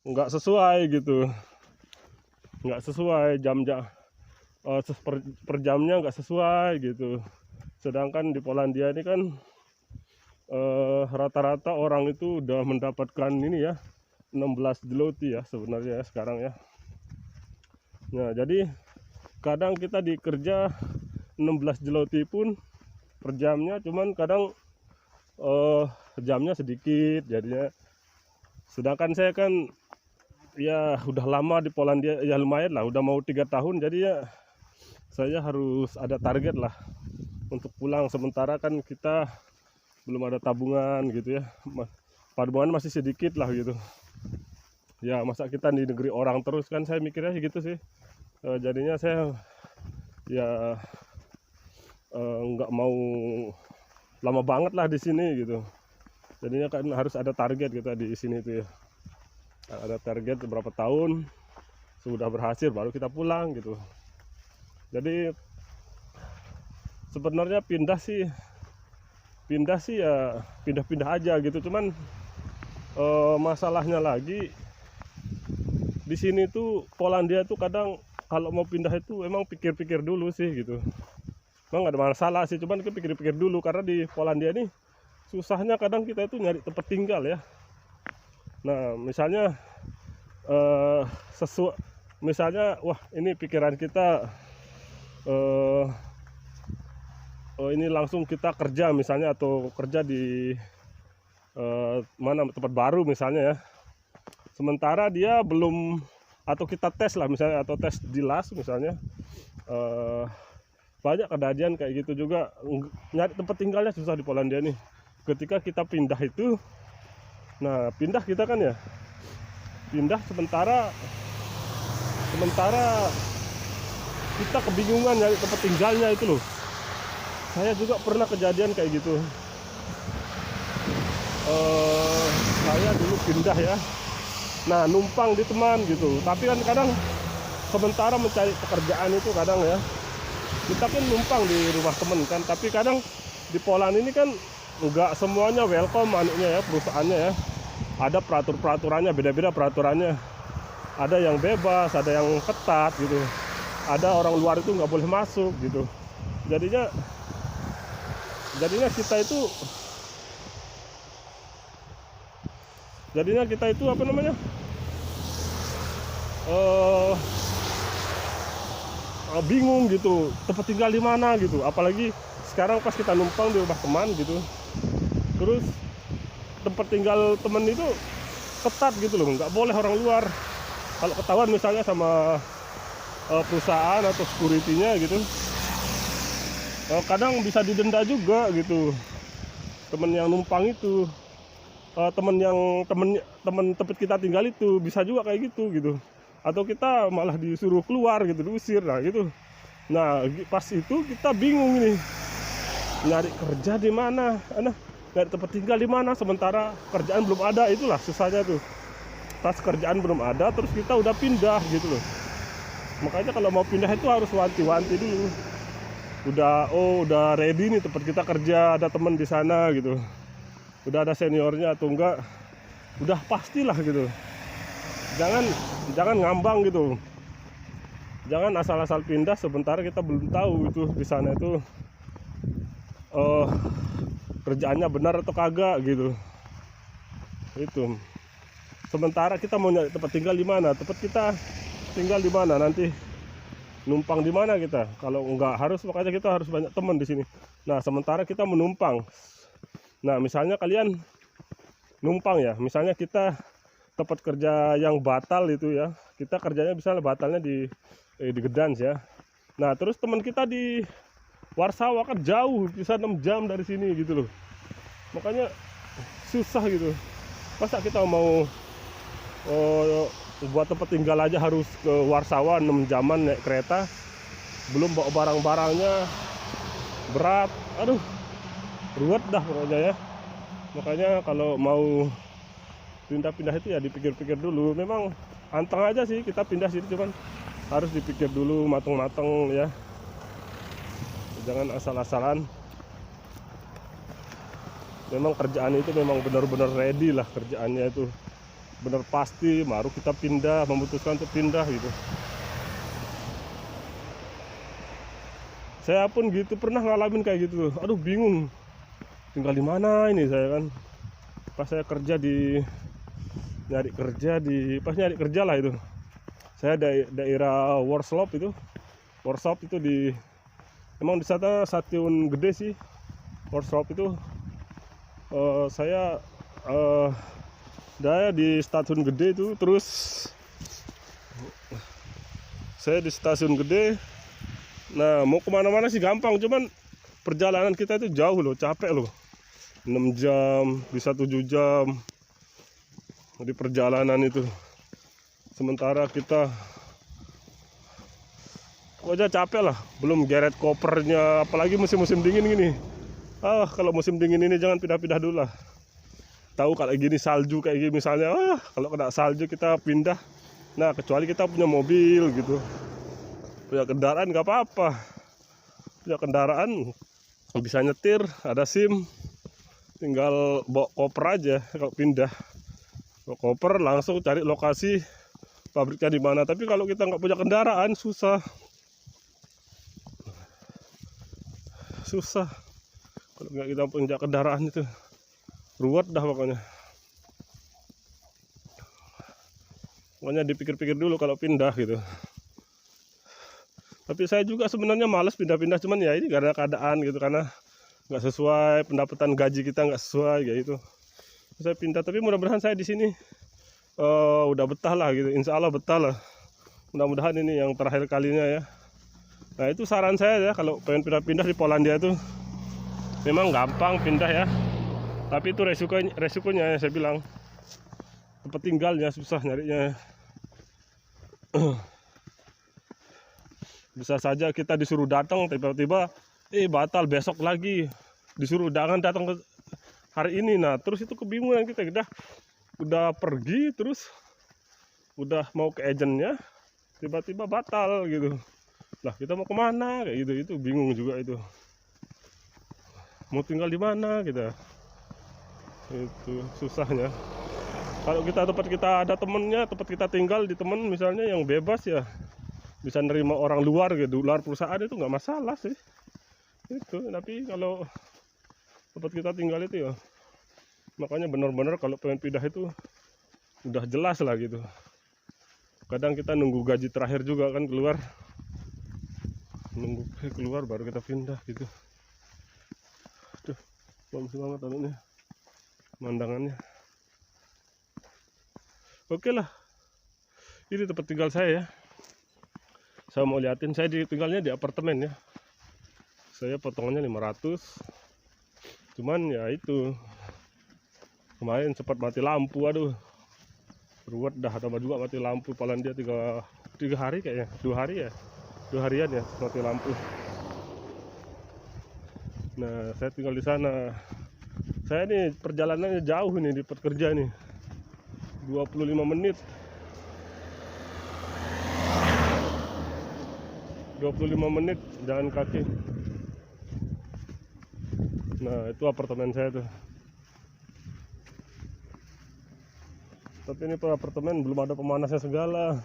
nggak sesuai gitu, nggak sesuai per jamnya nggak sesuai gitu. Sedangkan di Polandia ini kan rata-rata orang itu udah mendapatkan ini ya 16 zloty ya sebenarnya ya sekarang ya. Nah jadi kadang kita dikerja 16 zloty pun per jamnya, cuman kadang jamnya sedikit jadinya. Sedangkan saya kan ya udah lama di Polandia ya, lumayan lah, udah mau 3 tahun, jadi ya saya harus ada target lah untuk pulang. Sementara kan kita belum ada tabungan gitu ya, tabungan masih sedikit lah gitu ya. Masa kita di negeri orang terus kan, saya mikirnya gitu sih. Jadinya saya ya nggak mau lama banget lah di sini gitu. Jadinya kan harus ada target kita di sini tuh ya, ada target berapa tahun sudah berhasil baru kita pulang gitu. Jadi sebenarnya pindah sih ya pindah-pindah aja gitu. Cuman masalahnya lagi di sini tuh Polandia tuh kadang kalau mau pindah itu emang pikir-pikir dulu sih gitu. Emang gak ada masalah sih, cuman kita pikir-pikir dulu karena di Polandia nih susahnya kadang kita itu nyari tempat tinggal ya. Nah misalnya misalnya wah ini pikiran kita ini langsung kita kerja misalnya, atau kerja di mana tempat baru misalnya ya. Sementara dia belum, atau kita tes lah misalnya, atau tes di LAS misalnya, banyak kejadian kayak gitu juga. Nyari tempat tinggalnya susah di Polandia nih. Ketika kita pindah itu, nah pindah kita kan ya, pindah sementara kita kebingungan nyari tempat tinggalnya itu loh. Saya juga pernah kejadian kayak gitu. Saya dulu pindah ya, nah numpang di teman gitu. Tapi kan kadang sementara mencari pekerjaan itu kadang ya, kita kan numpang di rumah temen kan. Tapi kadang di Poland ini kan nggak semuanya welcome anunya ya, perusahaannya ya. Ada peraturannya, beda-beda peraturannya. Ada yang bebas, ada yang ketat gitu. Ada orang luar itu nggak boleh masuk gitu. Jadinya kita itu apa namanya, bingung gitu tempat tinggal di mana gitu. Apalagi sekarang pas kita numpang di rumah teman gitu, terus tempat tinggal temen itu ketat gitu loh, nggak boleh orang luar. Kalau ketahuan misalnya sama perusahaan atau security-nya gitu, kadang bisa didenda juga gitu. Temen yang numpang itu, temen tempat kita tinggal itu bisa juga kayak gitu. Atau kita malah disuruh keluar gitu, diusir lah gitu. Nah pas itu kita bingung nih, nyari kerja di mana, nyari tempat tinggal di mana, sementara kerjaan belum ada. Itulah susahnya tuh, pas kerjaan belum ada terus kita udah pindah gitu loh. Makanya kalau mau pindah itu harus wanti-wanti dulu, udah ready nih tempat kita kerja, ada teman di sana gitu, udah ada seniornya atau enggak, udah pastilah gitu. Jangan ngambang gitu, jangan asal-asal pindah sebentar kita belum tahu itu di sana itu kerjaannya benar atau kagak gitu. Itu sementara kita mau nyari tempat tinggal di mana, tempat kita tinggal di mana, nanti numpang di mana kita. Kalau enggak harus, makanya kita harus banyak teman di sini. Nah sementara kita menumpang. Nah misalnya kalian numpang ya, misalnya kita tempat kerja yang batal itu ya, kita kerjanya misalnya batalnya di Gdansk ya. Nah terus teman kita di Warsawa kan jauh, bisa 6 jam dari sini gitu loh. Makanya susah gitu. Masa kita mau buat tempat tinggal aja harus ke Warsawa 6 jaman naik kereta, belum bawa barang-barangnya berat, aduh ruwet dah pokoknya ya. Makanya kalau mau pindah-pindah itu ya dipikir-pikir dulu. Memang anteng aja sih kita pindah sini, cuman harus dipikir dulu mateng-mateng ya, jangan asal-asalan. Memang kerjaan itu memang benar-benar ready lah kerjaannya itu. benar pasti baru kita pindah, memutuskan untuk pindah gitu. Saya pun gitu pernah ngalamin kayak gitu. Aduh bingung tinggal di mana ini saya kan. Pas saya kerja di pas nyari kerja lah itu. Saya daerah workshop itu. Workshop itu emang di sana stasiun gede sih. Workshop itu saya di stasiun gede itu, terus saya di stasiun gede. Nah, mau kemana-mana sih gampang, cuman perjalanan kita itu jauh loh, capek loh. 6 jam, bisa 7 jam di perjalanan itu. Sementara kita kok aja capek lah, belum geret kopernya, apalagi musim-musim dingin gini. Kalau musim dingin ini jangan pindah-pindah dulu lah. Tahu kalau gini salju kayak gini misalnya, kalau kena salju kita pindah. Nah, kecuali kita punya mobil gitu. Punya kendaraan nggak apa-apa. Punya kendaraan bisa nyetir, ada SIM, tinggal bawa koper aja kalau pindah. Bawa koper langsung cari lokasi pabriknya di mana. Tapi kalau kita nggak punya kendaraan susah. Kalau nggak kita punya kendaraan itu ruwet dah pokoknya. Pokoknya dipikir-pikir dulu kalau pindah gitu. Tapi saya juga sebenarnya malas pindah-pindah, cuman ya ini karena keadaan gitu, karena nggak sesuai pendapatan gaji kita, nggak sesuai kayak itu. Saya pindah, tapi mudah-mudahan saya di sini udah betah lah gitu. Insya Allah betah lah. Mudah-mudahan ini yang terakhir kalinya ya. Nah itu saran saya ya, kalau pengen pindah-pindah di Polandia itu memang gampang pindah ya. Tapi itu resikonya ya, saya bilang tempat tinggalnya susah nyarinya. Bisa saja kita disuruh datang tiba-tiba batal besok lagi, disuruh jangan datang ke hari ini. Nah terus itu kebingungan kita udah pergi, terus udah mau ke agentnya tiba-tiba batal gitu. Lah kita mau kemana kayak gitu, itu bingung juga itu. Mau tinggal di mana kita, itu susahnya. Kalau tempat kita ada temennya, tempat kita tinggal di temen misalnya yang bebas ya, bisa nerima orang luar gitu, luar perusahaan, itu nggak masalah sih itu. Tapi kalau tempat kita tinggal itu ya, makanya benar-benar kalau pengen pindah itu udah jelas lah gitu. Kadang kita nunggu gaji terakhir juga kan keluar, nunggu keluar baru kita pindah gitu. Aduh, bagus banget anunya, pemandangannya. Oke lah, ini tempat tinggal saya ya. Saya mau liatin, saya tinggalnya di apartemen ya. Saya potongannya 500. Cuman ya itu, kemarin sempat mati lampu, aduh. Ruwet dah, tambah juga mati lampu. Polandia 3 hari kayaknya, 2 hari ya. 2 harian ya mati lampu. Nah, saya tinggal di sana. Saya nih perjalanannya jauh nih di tempat kerja nih. 25 menit. 25 menit jalan kaki. Nah itu apartemen saya tuh. Tapi ini apartemen belum ada pemanasnya segala.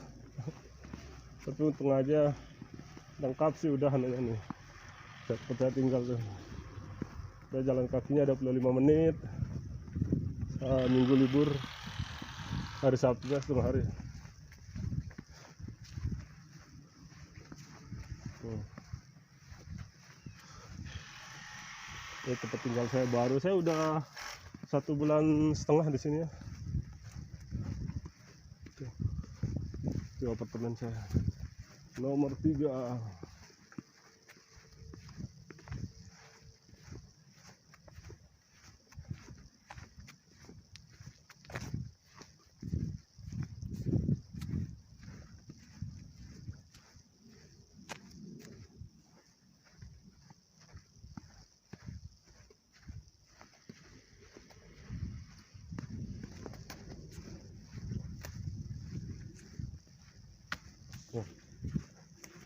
Tapi untung aja lengkap sih udah anunya nih. Saya tinggal tuh. Saya jalan kakinya 25 menit. Minggu libur, hari Sabtunya setengah hari. Ini tempat tinggal saya baru. Saya udah 1,5 bulan di sini ya. Itu apartemen saya nomor 3.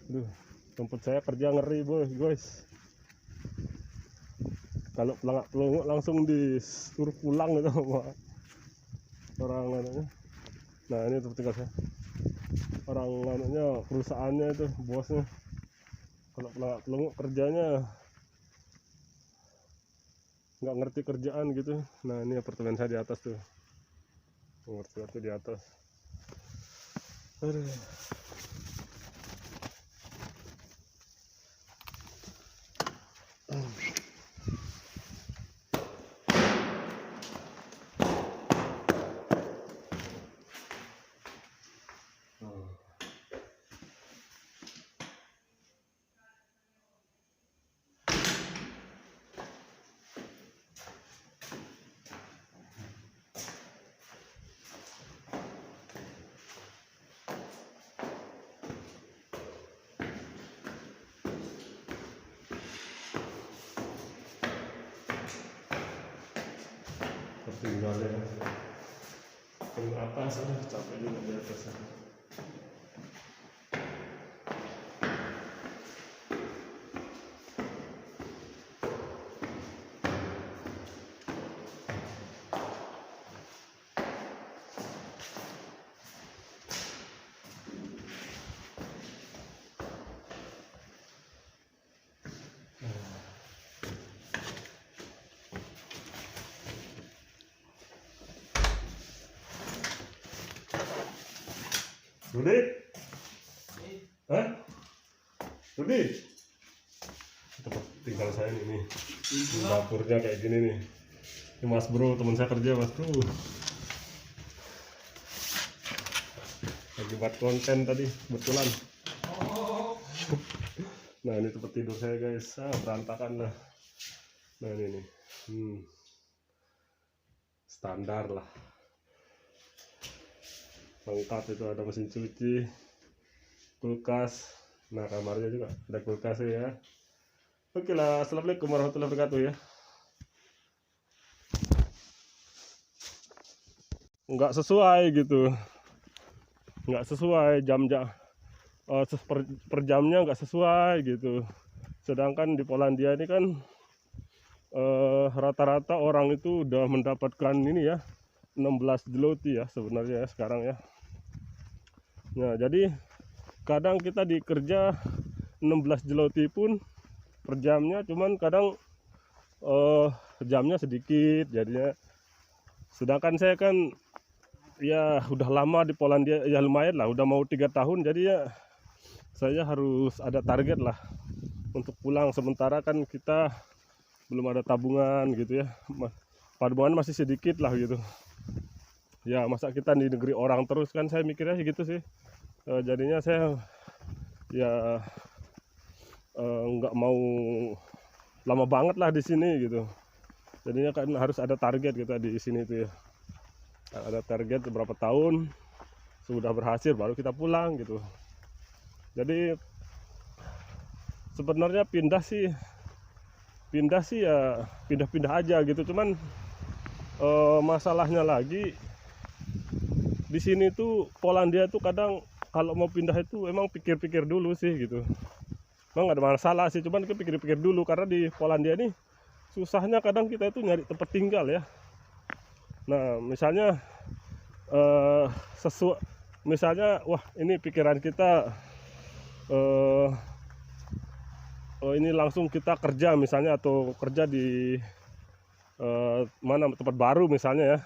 Aduh, tempat saya kerja ngeri guys. Kalau pelangak langsung disuruh pulang gitu sama orang anaknya. Nah ini tempat tinggal saya. Orang anunya perusahaannya itu bosnya kalau pelengok kerjanya nggak ngerti kerjaan gitu. Nah ini apartemen saya di atas tuh, ngerti di atas. Aduh. Tertinggalnya ke atas, aduh capek juga di atas. Rudi? Hah? Rudi? Tempat tinggal saya nih. Dapurnya kayak gini nih. Ini Mas Bro, teman saya kerja Mas Bro. Lagi buat konten tadi, kebetulan. Nah ini tempat tidur saya guys, berantakan lah. Nah ini nih, standar lah. Lengkap itu, ada mesin cuci, kulkas. Nah kamarnya juga ada kulkas ya. Oke lah, assalamualaikum warahmatullahi wabarakatuh ya. Nggak sesuai gitu, nggak sesuai jam-jam, per jamnya nggak sesuai gitu. Sedangkan di Polandia ini kan rata-rata orang itu udah mendapatkan ini ya 16 zloty ya sebenarnya ya, sekarang ya. Nah jadi kadang kita dikerja 16 zloty pun per jamnya, cuman kadang jamnya sedikit jadinya. Sedangkan saya kan ya udah lama di Polandia ya, lumayan lah, udah mau 3 tahun, jadi ya saya harus ada target lah untuk pulang. Sementara kan kita belum ada tabungan gitu ya, tabungan masih sedikit lah gitu ya. Masa kita di negeri orang terus kan, saya mikirnya gitu sih. Jadinya saya ya nggak mau lama banget lah di sini gitu. Jadinya kan harus ada target kita di sini tuh ya, ada target berapa tahun sudah berhasil baru kita pulang gitu. Jadi sebenarnya pindah sih ya pindah-pindah aja gitu. Cuman masalahnya lagi di sini tuh Polandia tuh kadang kalau mau pindah itu emang pikir-pikir dulu sih gitu. Emang gak ada masalah sih, cuman pikir-pikir dulu karena di Polandia ini susahnya kadang kita itu nyari tempat tinggal ya. Nah misalnya misalnya wah ini pikiran kita ini langsung kita kerja misalnya, atau kerja di mana tempat baru misalnya ya.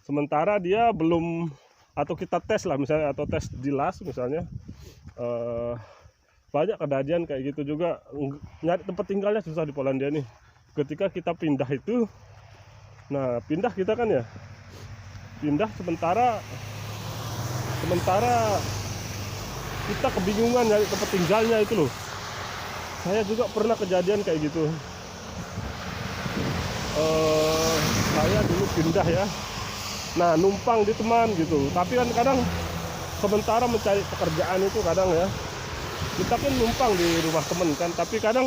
Sementara dia belum, atau kita tes lah misalnya, atau tes di LAS misalnya, banyak kejadian kayak gitu juga. Nyari tempat tinggalnya susah di Polandia nih. Ketika kita pindah itu, nah pindah kita kan ya, pindah sementara kita kebingungan nyari tempat tinggalnya itu loh. Saya juga pernah kejadian kayak gitu. Saya dulu pindah ya, nah numpang di teman gitu. Tapi kan kadang sementara mencari pekerjaan itu kadang ya, kita kan numpang di rumah temen kan. Tapi kadang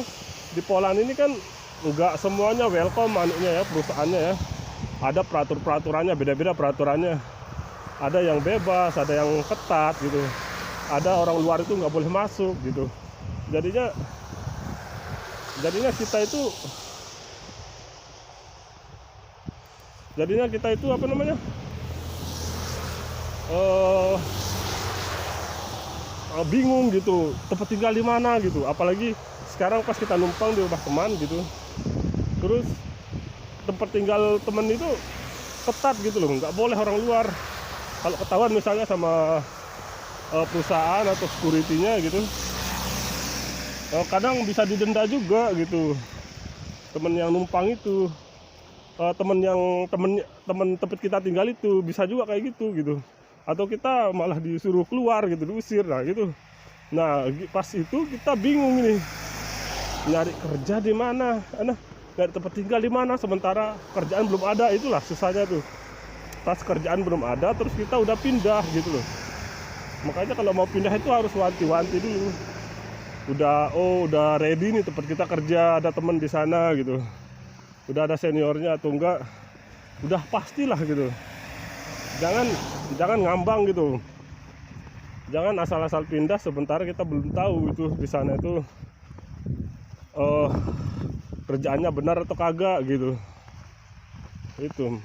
di Poland ini kan nggak semuanya welcome anunya ya, perusahaannya ya. Ada peraturannya, beda-beda peraturannya. Ada yang bebas, ada yang ketat gitu. Ada orang luar itu nggak boleh masuk gitu. Jadinya kita itu apa namanya, eh, bingung gitu tempat tinggal di mana gitu. Apalagi sekarang pas kita numpang di rumah teman gitu, terus tempat tinggal teman itu ketat gitu loh, nggak boleh orang luar. Kalau ketahuan misalnya sama perusahaan atau security-nya gitu, kadang bisa didenda juga gitu. Temen yang numpang itu, temen tempat kita tinggal itu bisa juga kayak gitu. Atau kita malah disuruh keluar gitu, diusir, nah gitu. Nah pas itu kita bingung ini, nyari kerja di mana, nyari tempat tinggal di mana, sementara kerjaan belum ada. Itulah susahnya tuh, pas kerjaan belum ada terus kita udah pindah gitu loh. Makanya kalau mau pindah itu harus wanti-wanti dulu, udah ready nih tempat kita kerja, ada teman di sana gitu, udah ada seniornya atau enggak, udah pastilah gitu. Jangan ngambang gitu, jangan asal-asal pindah sementara kita belum tahu itu di sana itu kerjaannya benar atau kagak gitu. Itu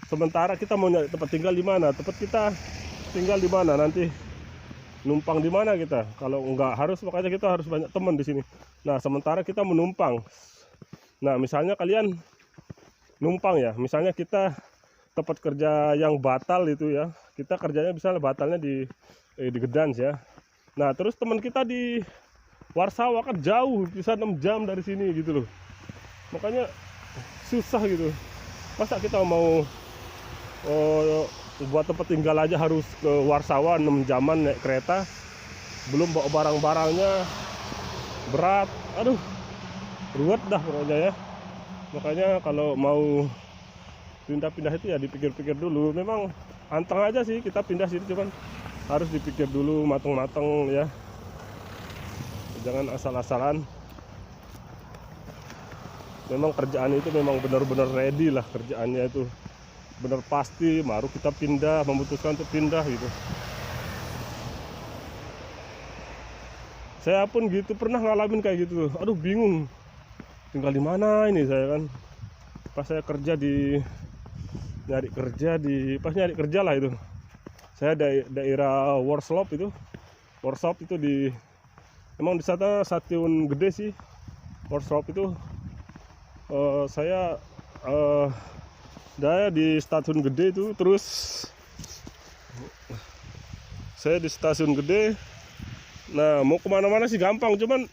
sementara kita mau nyari tempat tinggal di mana, tempat kita tinggal di mana, nanti numpang di mana kita. Kalau enggak harus, makanya kita harus banyak teman di sini. Nah sementara kita menumpang, nah misalnya kalian numpang ya, misalnya kita tempat kerja yang batal itu ya, kita kerjanya misalnya batalnya di Gedans ya. Nah terus teman kita di Warsawa kan jauh, bisa 6 jam dari sini gitu loh. Makanya susah gitu. Masa kita mau buat tempat tinggal aja harus ke Warsawa 6 jaman naik kereta, belum bawa barang-barangnya berat, aduh ruwet dah pokoknya ya. Makanya kalau mau pindah-pindah itu ya dipikir-pikir dulu. Memang anteng aja sih kita pindah sini, cuman harus dipikir dulu mateng-mateng ya, jangan asal-asalan. Memang kerjaan itu memang benar-benar ready lah, kerjaannya itu benar pasti baru kita pindah, memutuskan untuk pindah gitu. Saya pun gitu pernah ngalamin kayak gitu, aduh bingung tinggal di mana ini saya kan. Pas saya kerja di pas nyari kerja lah itu, saya daerah Warsaw itu di, emang di sana stasiun gede sih Warsaw itu. Saya di stasiun gede itu, terus saya di stasiun gede. Nah mau kemana-mana sih gampang, cuman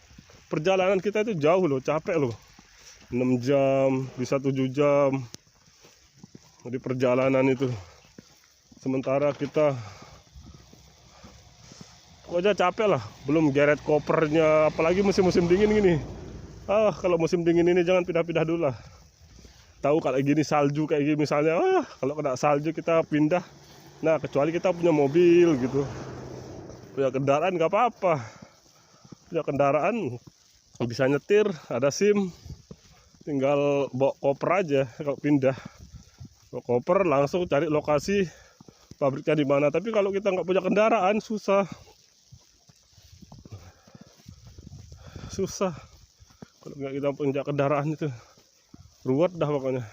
perjalanan kita itu jauh loh, capek loh, 6 jam bisa 7 jam di perjalanan itu. Sementara kita pokoknya capek lah, belum geret kopernya, apalagi musim-musim dingin gini. Kalau musim dingin ini jangan pindah-pindah dulu lah. Tahu kalau gini salju kayak gini misalnya, kalau kena salju kita pindah. Nah kecuali kita punya mobil gitu, punya kendaraan nggak apa-apa, punya kendaraan bisa nyetir, ada SIM, tinggal bawa koper aja. Kalau pindah bawa koper langsung cari lokasi pabriknya di mana. Tapi kalau kita nggak punya kendaraan susah kalau nggak kita punya kendaraan itu ruwet dah pokoknya.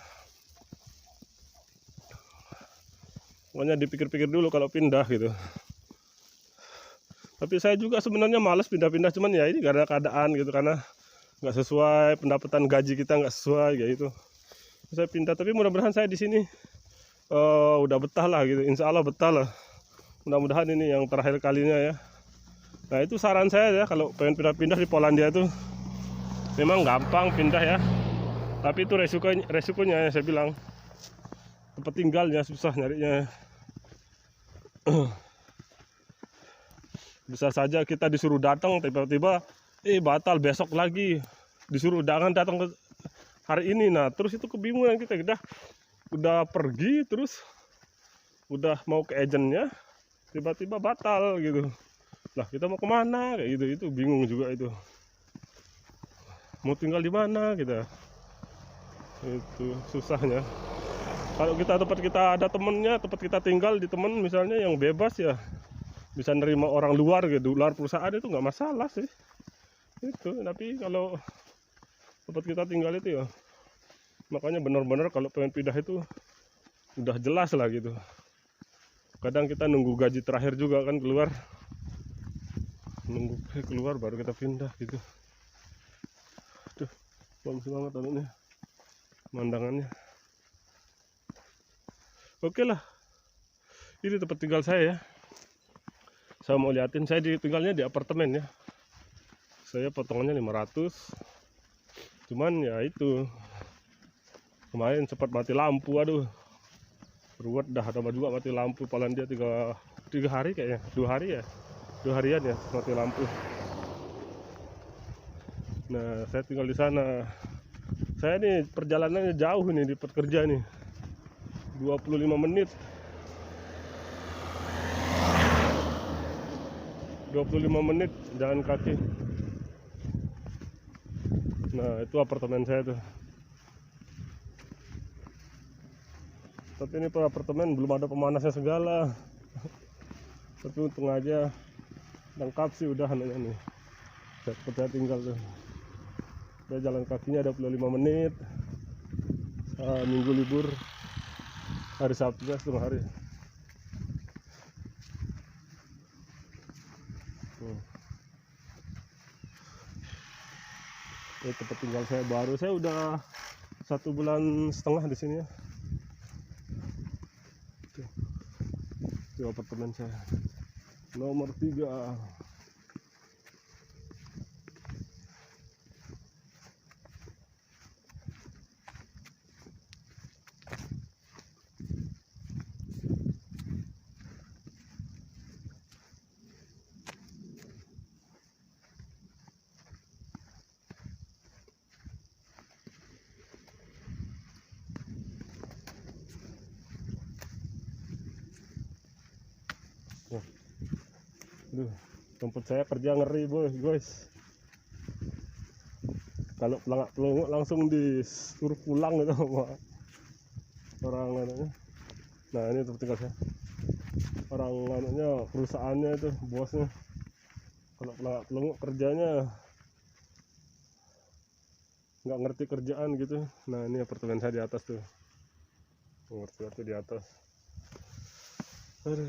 Pokoknya dipikir-pikir dulu kalau pindah gitu. Tapi saya juga sebenarnya malas pindah-pindah, cuman ya ini karena keadaan gitu, karena nggak sesuai, pendapatan gaji kita nggak sesuai kayak gitu. Saya pindah, tapi mudah-mudahan saya di sini udah betah lah gitu. Insya Allah betah lah. Mudah-mudahan ini yang terakhir kalinya ya. Nah itu saran saya ya, kalau pengen pindah-pindah di Polandia itu memang gampang pindah ya, tapi itu resikonya saya bilang, tempat tinggalnya susah nyarinya. Bisa saja kita disuruh datang tiba-tiba batal, besok lagi disuruh jangan datang ke hari ini. Nah terus itu kebingungan kita, udah pergi, terus udah mau ke agentnya tiba-tiba batal gitu. Lah kita mau kemana kayak gitu, itu bingung juga itu, mau tinggal di mana kita, itu susahnya. Kalau tempat kita ada temennya, tempat kita tinggal di temen misalnya yang bebas ya, bisa nerima orang luar gitu, luar perusahaan, itu nggak masalah sih itu. Tapi kalau tempat kita tinggal itu ya, makanya benar-benar kalau pengen pindah itu udah jelas lah gitu. kadang kita nunggu gaji terakhir juga kan keluar, nunggu keluar baru kita pindah gitu. Aduh, bagus banget anunya, pemandangannya. Oke lah, ini tempat tinggal saya ya. Saya mau liatin, saya tinggalnya di apartemen ya. Saya potongannya 500. Cuman ya itu, kemarin sempat mati lampu, aduh. Ruwet dah, tambah juga mati lampu. Paling dia 3 hari kayaknya, 2 hari ya. 2 harian ya mati lampu. Nah, saya tinggal di sana. Saya nih perjalanannya jauh nih di pekerja nih. 25 menit. 25 menit jalan kaki. Nah, itu apartemen saya tuh. Tapi ini apartemen belum ada pemanasnya segala. Tapi untung aja lengkap sih udah anunya nih. Saya tinggal tuh. Saya jalan kakinya 25 menit. Minggu libur, hari Sabtu ya, setengah hari. Ini tempat tinggal saya baru. Saya udah 1,5 bulan di sini ya. Itu apartemen saya nomor 3. Aduh, tempat saya kerja ngeri guys. Kalau pelangak-pelongok langsung disuruh pulang gitu sama orang anunya. Nah, ini tempat tinggal saya. Orang anunya, perusahaannya itu, bosnya. Kalau pelangak-pelongok kerjanya nggak ngerti kerjaan gitu. Nah, ini apartemen saya di atas tuh. Ngerti di atas. Aduh.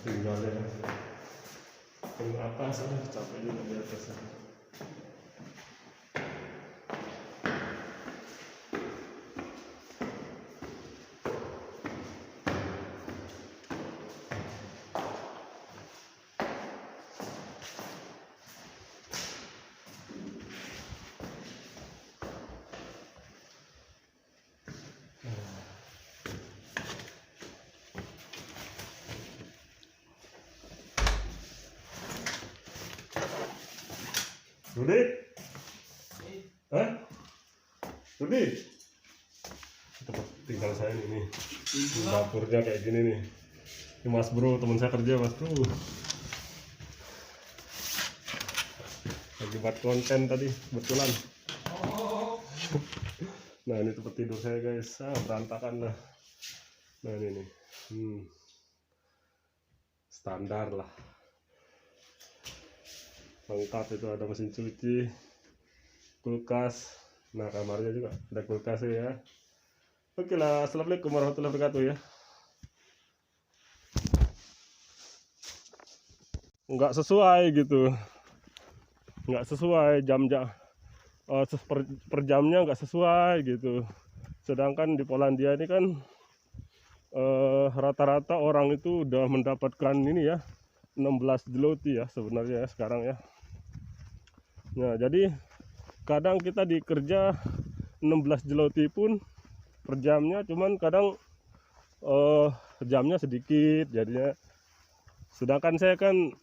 Tinggalnya ke atas, capek juga di atas. Rudi? Hah? Rudi? Tempat tinggal saya ini. Dapurnya kayak gini nih. Ini Mas Bro, teman saya kerja, Mas Bro. Lagi buat konten tadi, kebetulan. Nah, ini tempat tidur saya guys. Berantakan lah. Nah, ini nih. Standar lah. Lengkap, itu ada mesin cuci, kulkas. Nah, kamarnya juga ada kulkas ya. Oke lah, assalamualaikum warahmatullahi wabarakatuh ya. Nggak sesuai gitu, nggak sesuai jam-jam, per jamnya nggak sesuai gitu. Sedangkan di Polandia ini kan rata-rata orang itu udah mendapatkan ini ya, 16 zloty ya sebenarnya ya, sekarang ya. Nah, jadi kadang kita dikerja 16 zloty pun per jamnya, cuman kadang jamnya sedikit jadinya. Sedangkan saya kan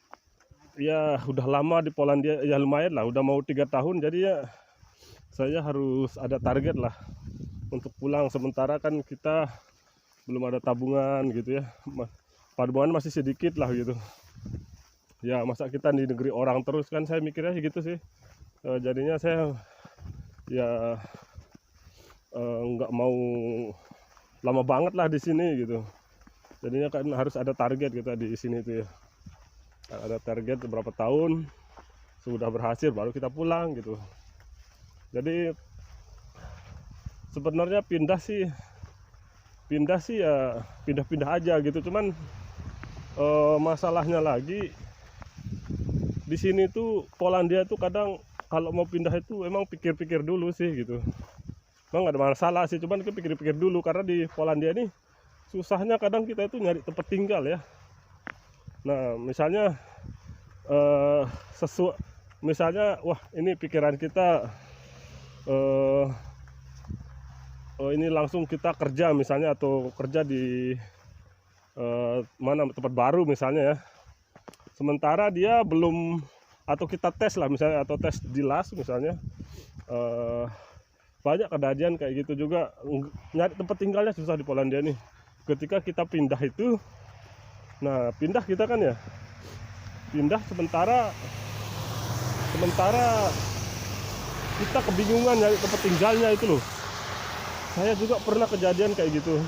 ya udah lama di Polandia, ya lumayan lah, udah mau 3 tahun, jadi ya saya harus ada target lah untuk pulang. Sementara kan kita belum ada tabungan gitu ya, tabungan masih sedikit lah gitu ya. Masa kita di negeri orang terus kan, saya mikirnya gitu sih. Jadinya saya ya nggak mau lama banget lah di sini gitu. Jadinya kan harus ada target kita di sini tuh ya, ada target berapa tahun, sudah berhasil baru kita pulang gitu. Jadi sebenarnya pindah sih ya pindah-pindah aja gitu. Cuman masalahnya lagi di sini tuh Polandia tuh kadang kalau mau pindah itu emang pikir-pikir dulu sih gitu. Emang nggak ada masalah sih, cuman pikir-pikir dulu karena di Polandia nih susahnya kadang kita itu nyari tempat tinggal ya. Nah misalnya misalnya wah ini pikiran kita ini langsung kita kerja misalnya, atau kerja di mana tempat baru misalnya ya. Sementara dia belum, atau kita tes lah misalnya, atau tes di LAS misalnya, banyak kejadian kayak gitu juga. Nyari tempat tinggalnya susah di Polandia nih. Ketika kita pindah itu, nah pindah kita kan ya, pindah sementara kita kebingungan nyari tempat tinggalnya itu loh. Saya juga pernah kejadian kayak gitu.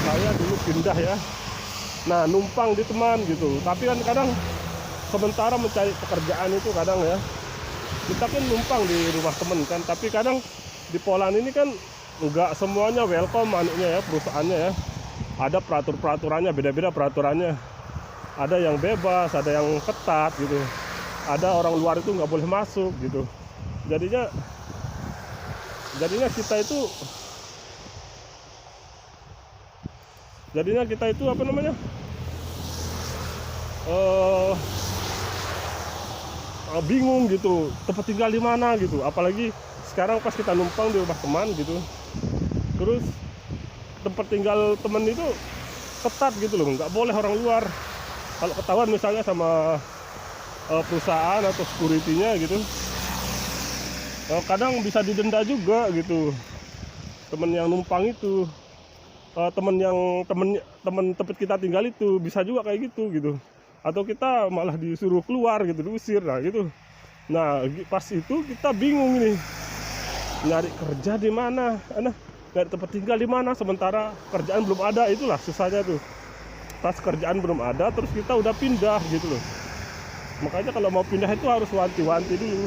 Saya dulu pindah ya, nah numpang di teman gitu. Tapi kan kadang sementara mencari pekerjaan itu kadang ya, kita kan numpang di rumah temen kan. Tapi kadang di Poland ini kan nggak semuanya welcome anunya ya, perusahaannya ya. Ada peraturannya, beda-beda peraturannya. Ada yang bebas, ada yang ketat gitu. Ada orang luar itu nggak boleh masuk gitu. Jadinya kita itu apa namanya, bingung gitu tempat tinggal di mana gitu. Apalagi sekarang pas kita numpang di rumah teman gitu, terus tempat tinggal teman itu ketat gitu loh, nggak boleh orang luar. Kalau ketahuan misalnya sama perusahaan atau security-nya gitu, kadang bisa didenda juga gitu. Temen yang numpang itu, temen tempat kita tinggal itu bisa juga kayak gitu. Atau kita malah disuruh keluar gitu, diusir lah gitu. Nah pas itu kita bingung nih, nyari kerja di mana, nyari tempat tinggal di mana, sementara kerjaan belum ada. Itulah susahnya tuh, pas kerjaan belum ada terus kita udah pindah gitu loh. Makanya kalau mau pindah itu harus wanti-wanti dulu,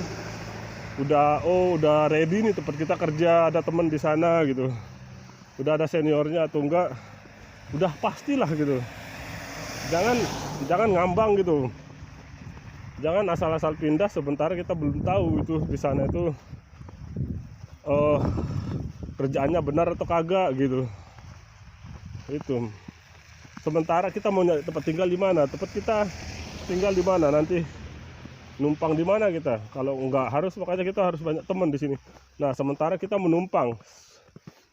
udah ready nih tempat kita kerja, ada teman di sana gitu, udah ada seniornya atau enggak, udah pastilah gitu. Jangan ngambang gitu, jangan asal-asal pindah sementara kita belum tahu itu di sana itu kerjaannya benar atau kagak gitu. Itu sementara kita mau nyari tempat tinggal di mana, tempat kita tinggal di mana, nanti numpang di mana kita. Kalau enggak harus, makanya kita harus banyak teman di sini. Nah sementara kita menumpang.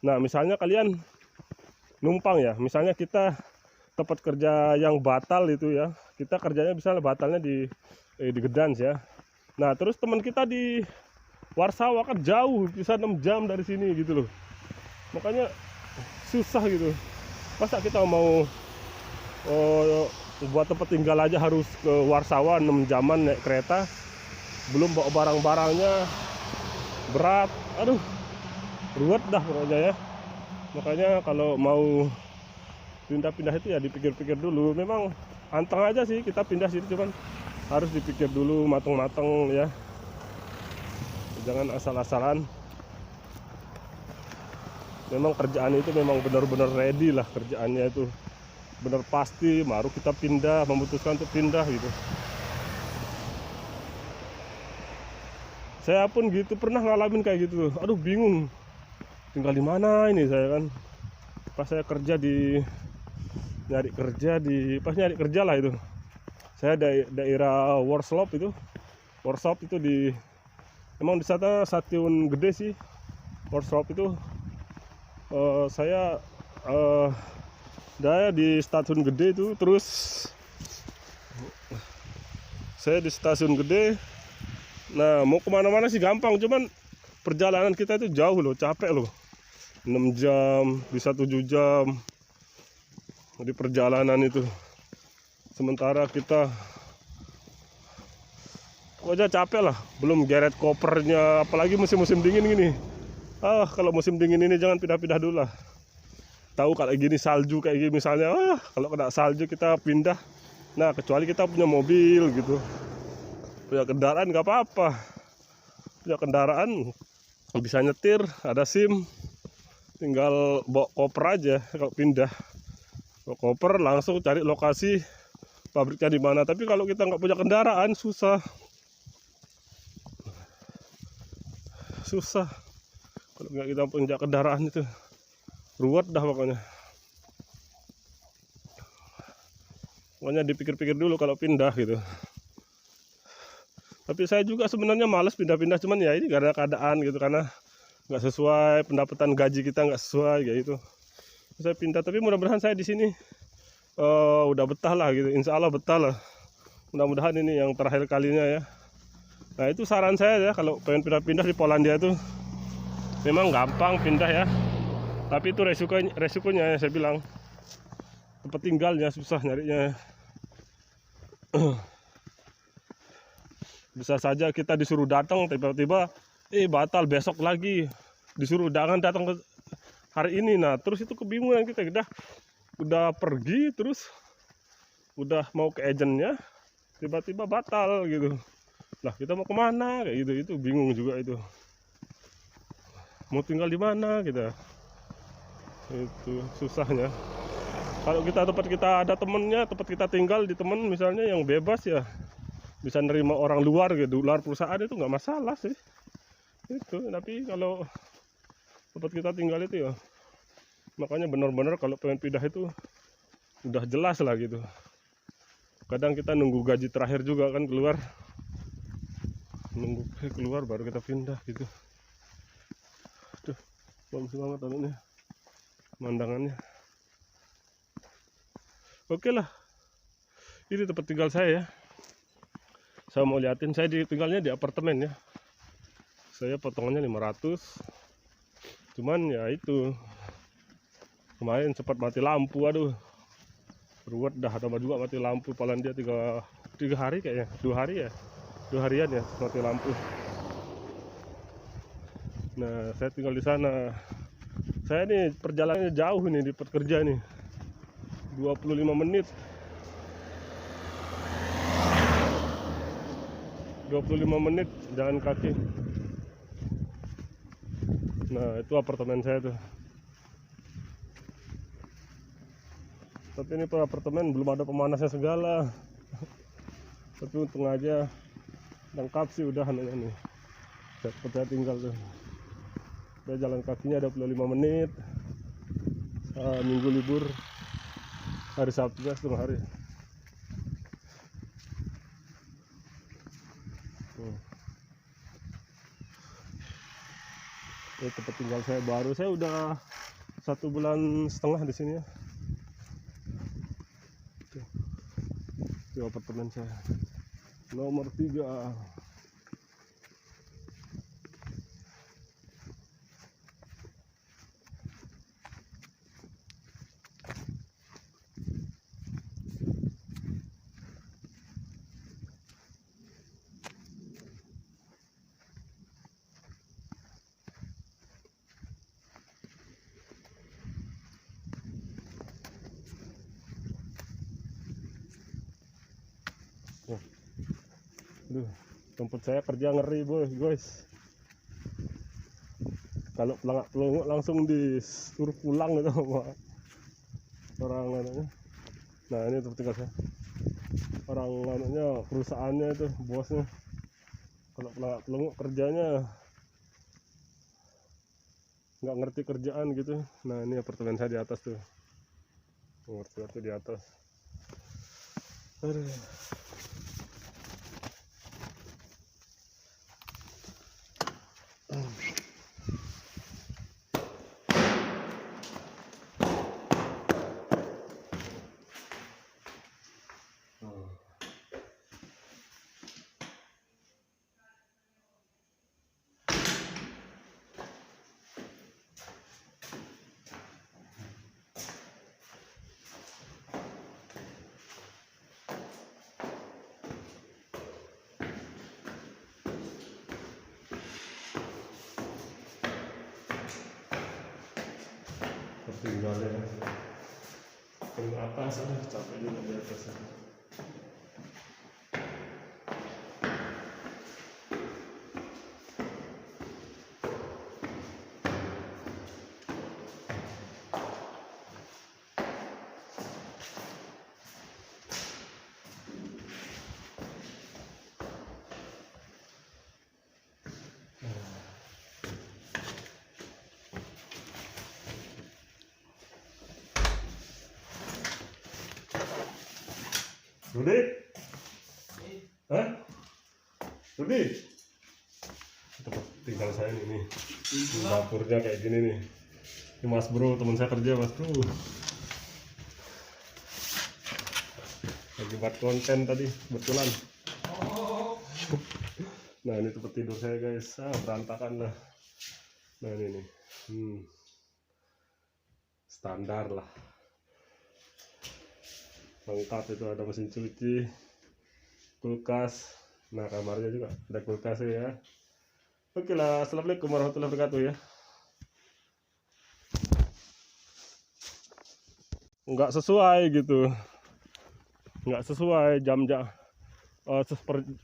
Nah misalnya kalian numpang ya, misalnya kita tempat kerja yang batal itu ya, kita kerjanya misalnya batalnya di Gdansk ya. Nah terus teman kita di Warsawa kan jauh, bisa 6 jam dari sini gitu loh. Makanya susah gitu. Masa kita mau buat tempat tinggal aja harus ke Warsawa 6 jaman naik kereta, belum bawa barang-barangnya berat, aduh ruwet dah pokoknya ya. Makanya kalau mau pindah-pindah itu ya dipikir-pikir dulu. Memang anteng aja sih kita pindah sini, cuman harus dipikir dulu mateng-mateng ya, jangan asal-asalan. Memang kerjaan itu memang benar-benar ready lah, kerjaannya itu benar pasti baru kita pindah, memutuskan untuk pindah gitu. Saya pun gitu pernah ngalamin kayak gitu, aduh bingung tinggal di mana ini saya kan. Pas saya kerja pas nyari kerja lah itu, saya daerah Warsaw itu di, emang di sana stasiun gede sih Warsaw itu. Saya di stasiun gede itu, terus Saya di stasiun gede. Nah, mau kemana-mana sih gampang, cuman perjalanan kita itu jauh loh, capek loh. 6 jam, bisa 7 jam di perjalanan itu. Sementara kita aja capek lah, belum geret kopernya, apalagi musim-musim dingin gini. Kalau musim dingin ini jangan pindah-pindah dulu lah. Tahu kayak gini salju kayak gini misalnya, kalau kena salju kita pindah. Nah, kecuali kita punya mobil gitu, punya kendaraan nggak apa-apa. Punya kendaraan bisa nyetir, ada SIM, tinggal bawa koper aja kalau pindah. Bawa koper langsung cari lokasi pabriknya di mana. Tapi kalau kita nggak punya kendaraan susah kalau nggak kita punya kendaraan itu ruwet dah pokoknya dipikir-pikir dulu kalau pindah gitu. Tapi saya juga sebenarnya males pindah-pindah, cuman ya ini karena keadaan gitu, karena nggak sesuai pendapatan gaji kita, nggak sesuai kayak gitu. Saya pindah, tapi mudah-mudahan saya di sini udah betah lah gitu, insya Allah betah lah. Mudah-mudahan ini yang terakhir kalinya ya. Nah, itu saran saya ya, kalau pengen pindah-pindah di Polandia itu memang gampang pindah ya, tapi itu resikonya ya, saya bilang tempat tinggalnya susah nyarinya. Bisa saja kita disuruh datang tiba-tiba batal besok lagi, disuruh jangan datang ke hari ini. Nah, terus itu kebingungan kita, udah pergi, terus udah mau ke agentnya tiba-tiba batal gitu. Lah, kita mau kemana kayak gitu, itu bingung juga itu. Mau tinggal di mana kita, itu susahnya. Kalau tempat kita ada temennya, tempat kita tinggal di temen misalnya yang bebas ya, bisa nerima orang luar gitu, luar perusahaan, itu nggak masalah sih itu. Tapi kalau tempat kita tinggal itu ya, makanya benar-benar kalau pengen pindah itu udah jelas lah gitu. Kadang kita nunggu gaji terakhir juga kan keluar, nunggu keluar baru kita pindah gitu. Aduh, bagus banget anunya, pemandangannya. Oke lah, ini tempat tinggal saya ya. Saya mau liatin, saya tinggalnya di apartemen ya. Saya potongannya 500. Cuman ya itu, kemarin sempat mati lampu, aduh ruwet dah, tambah juga mati lampu. Polandia 3 hari kayaknya, 2 hari ya, 2 harian ya mati lampu. Nah, saya tinggal di sana. Saya nih perjalanannya jauh nih di pekerja nih, 25 menit. 25 menit jalan kaki. Nah, itu apartemen saya tuh. Tapi ini apartemen belum ada pemanasnya segala. Tapi untung aja lengkap sih udah anunya nih. Saya tinggal tuh. Saya jalan kakinya 25 menit. Minggu libur, hari Sabtu setengah hari. Ini tempat tinggal saya baru. Saya udah 1,5 bulan di sini ya. Itu apartemen saya nomor 3. Aduh, tempat saya kerja ngeri guys. Kalau pelangak langsung disuruh pulang gitu sama orang anaknya. Nah, ini tempat tinggal saya. Orang anaknya, perusahaannya itu bosnya. Kalau pelangak kerjanya nggak ngerti kerjaan gitu. Nah, ini apartemen saya di atas tuh. Nomor 1 di atas. Aduh. tinggalnya ke atas, capek juga di atas. Rudi? Hah? Rudi? Tempat tinggal saya nih. Dapurnya kayak gini nih. Ini Mas Bro, teman saya kerja, Mas Bro. Lagi buat konten tadi, kebetulan. Nah, ini tempat tidur saya, guys. Berantakan lah. Nah, ini nih. Standar lah. Lengkap, itu ada mesin cuci, kulkas. Nah, kamarnya juga ada kulkas ya. Oke lah, assalamualaikum warahmatullahi wabarakatuh ya. Nggak sesuai gitu, nggak sesuai jam-jam,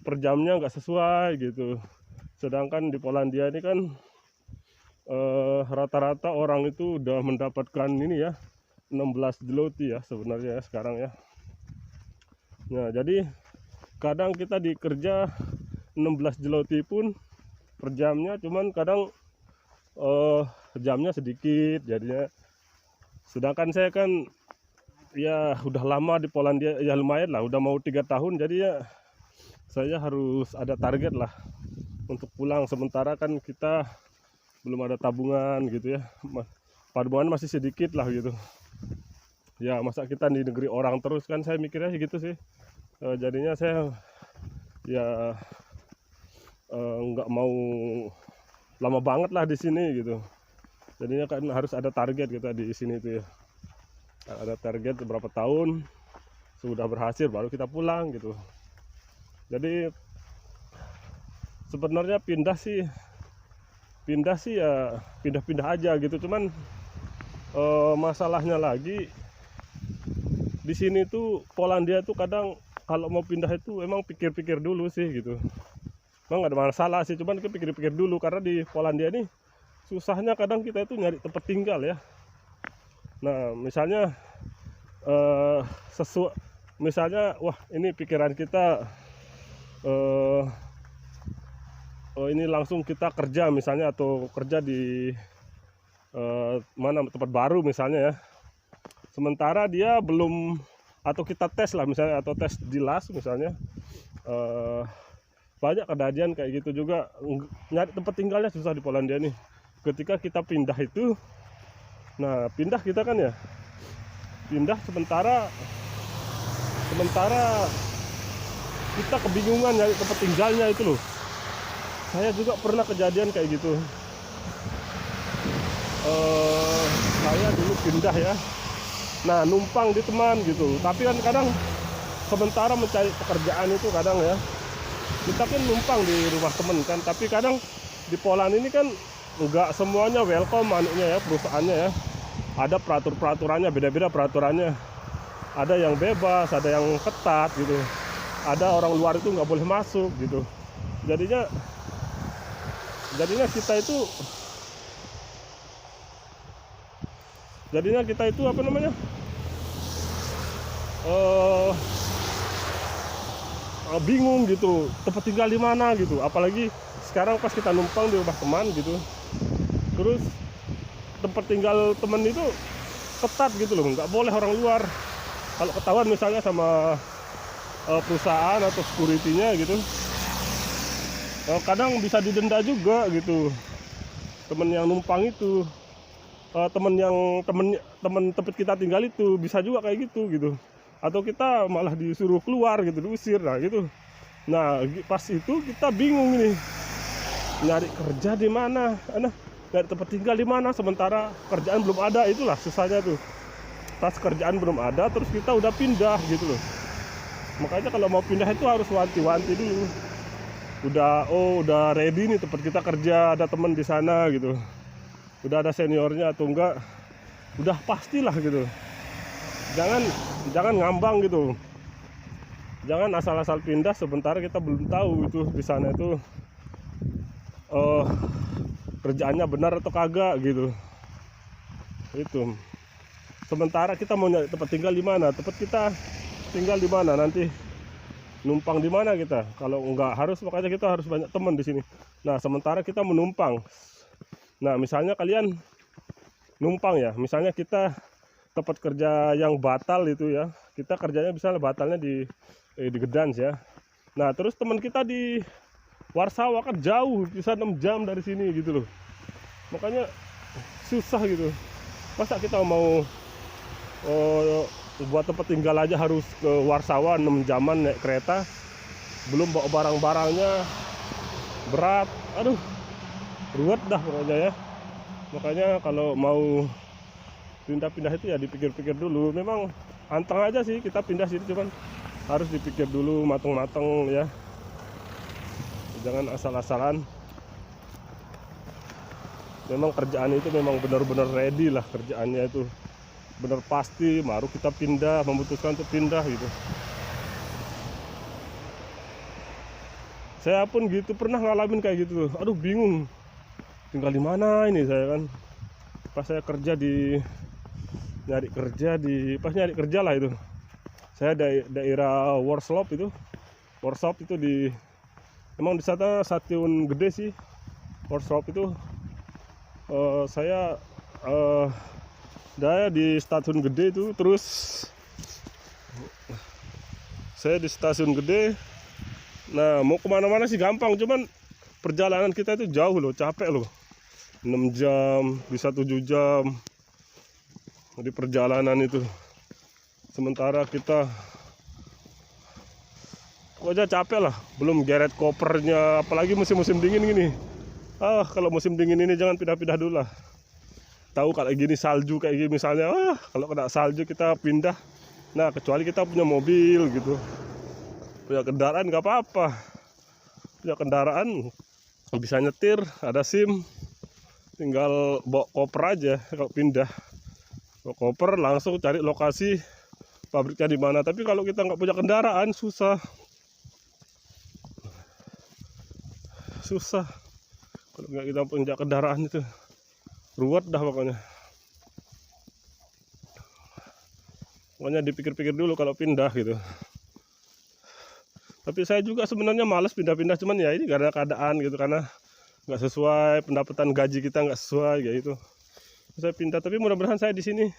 per jamnya nggak sesuai gitu. Sedangkan di Polandia ini kan rata-rata orang itu udah mendapatkan ini ya, 16 zloty ya sebenarnya ya sekarang ya. Nah, jadi kadang kita di kerja 16 zloty pun per jamnya, cuman kadang jamnya sedikit jadinya. Sedangkan saya kan ya udah lama di Polandia ya, lumayan lah, udah mau 3 tahun, jadi ya saya harus ada target lah untuk pulang. Sementara kan kita belum ada tabungan gitu ya, tabungan masih sedikit lah gitu ya. Masa kita di negeri orang terus kan, saya mikirnya gitu sih. Jadinya saya ya nggak mau lama banget lah di sini gitu. Jadinya kan harus ada target kita di sini tuh ya. Ada target berapa tahun sudah berhasil baru kita pulang gitu. Jadi sebenarnya pindah sih ya pindah-pindah aja gitu. Cuman masalahnya lagi di sini tuh Polandia tuh kadang kalau mau pindah itu emang pikir-pikir dulu sih gitu. Emang gak ada masalah sih, cuman pikir-pikir dulu karena di Polandia ini susahnya kadang kita itu nyari tempat tinggal ya. Nah, misalnya misalnya wah ini pikiran kita ini langsung kita kerja misalnya, atau kerja di mana tempat baru misalnya ya. Sementara dia belum, atau kita tes lah misalnya, atau tes di LAS misalnya, banyak kejadian kayak gitu juga. Nyari tempat tinggalnya susah di Polandia nih. Ketika kita pindah itu, nah pindah kita kan ya, pindah sementara kita kebingungan nyari tempat tinggalnya itu loh. Saya juga pernah kejadian kayak gitu. Saya dulu pindah ya, nah numpang di teman gitu. Tapi kan kadang sementara mencari pekerjaan itu kadang ya, kita kan numpang di rumah temen kan. Tapi kadang di Poland ini kan nggak semuanya welcome anunya ya, perusahaannya ya. Ada peraturannya, beda-beda peraturannya. Ada yang bebas, ada yang ketat gitu. Ada orang luar itu nggak boleh masuk gitu. Jadinya kita itu apa namanya, bingung gitu tempat tinggal di mana gitu. Apalagi sekarang pas kita numpang di rumah teman gitu, terus tempat tinggal teman itu ketat gitu loh, nggak boleh orang luar. Kalau ketahuan misalnya sama perusahaan atau security-nya gitu, kadang bisa didenda juga gitu. Temen yang numpang itu, temen tempat kita tinggal itu bisa juga kayak gitu. Atau kita malah disuruh keluar gitu, diusir lah gitu. Nah pas itu kita bingung nih, nyari kerja di mana, nyari tempat tinggal di mana, sementara kerjaan belum ada. Itulah susahnya tuh. Pas kerjaan belum ada, terus kita udah pindah gitu loh. Makanya kalau mau pindah itu harus wanti-wanti dulu. Udah ready nih tempat kita kerja, ada teman di sana gitu. Udah ada seniornya atau enggak, udah pastilah gitu. Jangan jangan ngambang gitu. Jangan asal-asal pindah sementara kita belum tahu itu di sana itu kerjaannya benar atau kagak gitu. Itu. Sementara kita mau nyari tempat tinggal di mana, tempat kita tinggal di mana, nanti numpang di mana kita. Kalau enggak harus, makanya kita harus banyak teman di sini. Nah, sementara kita menumpang. Nah, misalnya kalian numpang ya, misalnya kita tempat kerja yang batal itu ya, kita kerjanya misalnya batalnya di Gedans ya. Nah, terus teman kita di Warsawa kan jauh, bisa 6 jam dari sini gitu loh. Makanya susah gitu. Masa kita mau buat tempat tinggal aja harus ke Warsawa 6 jaman naik kereta, belum bawa barang-barangnya berat, aduh ruwet dah pokoknya ya. Makanya kalau mau pindah-pindah itu ya dipikir-pikir dulu. Memang anteng aja sih kita pindah sini, cuman harus dipikir dulu mateng-mateng ya, jangan asal-asalan. Memang kerjaan itu memang benar-benar ready lah, kerjaannya itu benar pasti baru kita pindah, memutuskan untuk pindah gitu. Saya pun gitu, pernah ngalamin kayak gitu. Aduh bingung tinggal di mana ini saya kan. Pas saya kerja di pas nyari kerja lah itu. Saya daerah Warsaw itu di, emang di sana stasiun gede sih Warsaw itu. Saya di stasiun gede itu, terus saya di stasiun gede. Nah, mau kemana-mana sih gampang, cuman perjalanan kita itu jauh loh, capek loh. 6 jam, bisa 7 jam di perjalanan itu. Sementara kita pokoknya capek lah, belum geret kopernya, apalagi musim-musim dingin gini. Kalau musim dingin ini jangan pindah-pindah dulu lah. Tahu kalau gini salju kayak gini misalnya, kalau kena salju kita pindah. Nah, kecuali kita punya mobil gitu, punya kendaraan nggak apa-apa. Punya kendaraan bisa nyetir, ada SIM, tinggal bawa koper aja. Kalau pindah bawa koper langsung cari lokasi pabriknya di mana. Tapi kalau kita nggak punya kendaraan susah kalau nggak kita punya kendaraan itu ruwet dah pokoknya dipikir-pikir dulu kalau pindah gitu. Tapi saya juga sebenarnya malas pindah-pindah, cuman ya ini karena keadaan gitu, karena nggak sesuai, pendapatan gaji kita nggak sesuai kayak gitu. Saya pindah, tapi mudah-mudahan saya di sini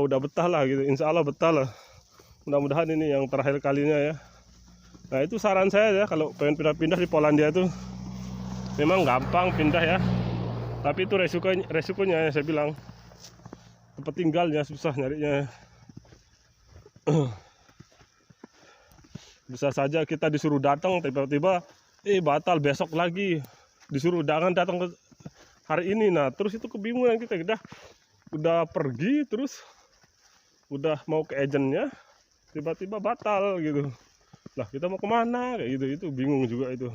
udah betah lah gitu, insya Allah betah lah. Mudah-mudahan ini yang terakhir kalinya ya. Nah, itu saran saya ya, kalau pengen pindah-pindah di Polandia itu memang gampang pindah ya, tapi itu resikonya saya bilang, tempat tinggalnya susah nyarinya. Bisa saja kita disuruh datang, tiba-tiba batal, besok lagi disuruh jangan datang ke hari ini. Nah, terus itu kebingungan kita udah pergi, terus udah mau ke agentnya tiba-tiba batal gitu. Lah, kita mau kemana kayak gitu, itu bingung juga itu.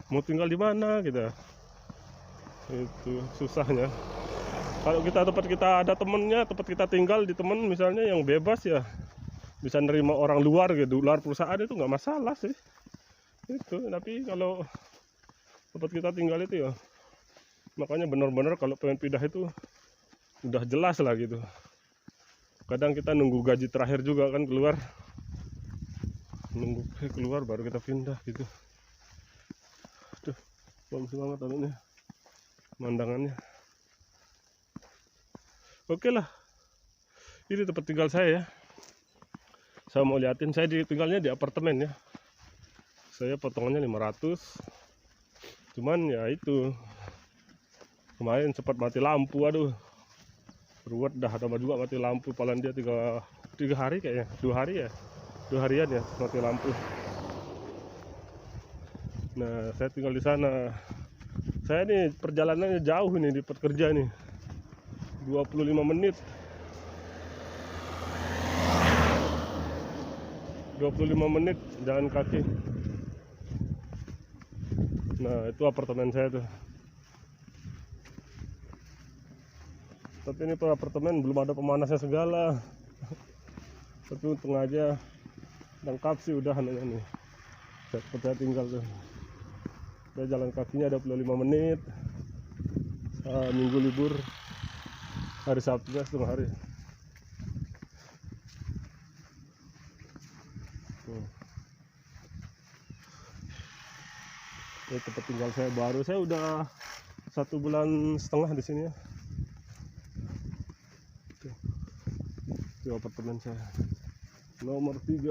Mau tinggal di mana kita, itu susahnya. Kalau tempat kita ada temennya, tempat kita tinggal di temen misalnya yang bebas ya, bisa nerima orang luar gitu, luar perusahaan, itu nggak masalah sih itu. Tapi kalau tempat kita tinggal itu ya, makanya benar-benar kalau pengen pindah itu udah jelas lah gitu. Kadang kita nunggu gaji terakhir juga kan keluar, nunggu keluar baru kita pindah gitu. Aduh, bagus banget anunya, pemandangannya. Oke lah, ini tempat tinggal saya ya. Saya mau liatin, saya tinggalnya di apartemen ya. Saya potongannya 500. Cuman ya itu, kemarin sempat mati lampu, aduh ruwet dah, tambah juga mati lampu. Polandia 3 hari kayaknya, 2 harian ya mati lampu. Nah, saya tinggal di sana. Saya nih perjalanannya jauh nih di tempat kerja nih, 25 menit. 25 menit jalan kaki. Nah, itu apartemen saya tuh. Tapi ini apartemen belum ada pemanasnya segala. Tapi untung aja lengkap sih udah anunya nih. Saya tinggal tuh. Saya jalan kakinya 25 menit. Minggu libur, hari Sabtunya setengah hari. Ini tempat tinggal saya baru. Saya udah 1,5 bulan di sini ya. Itu apartemen saya nomor 3.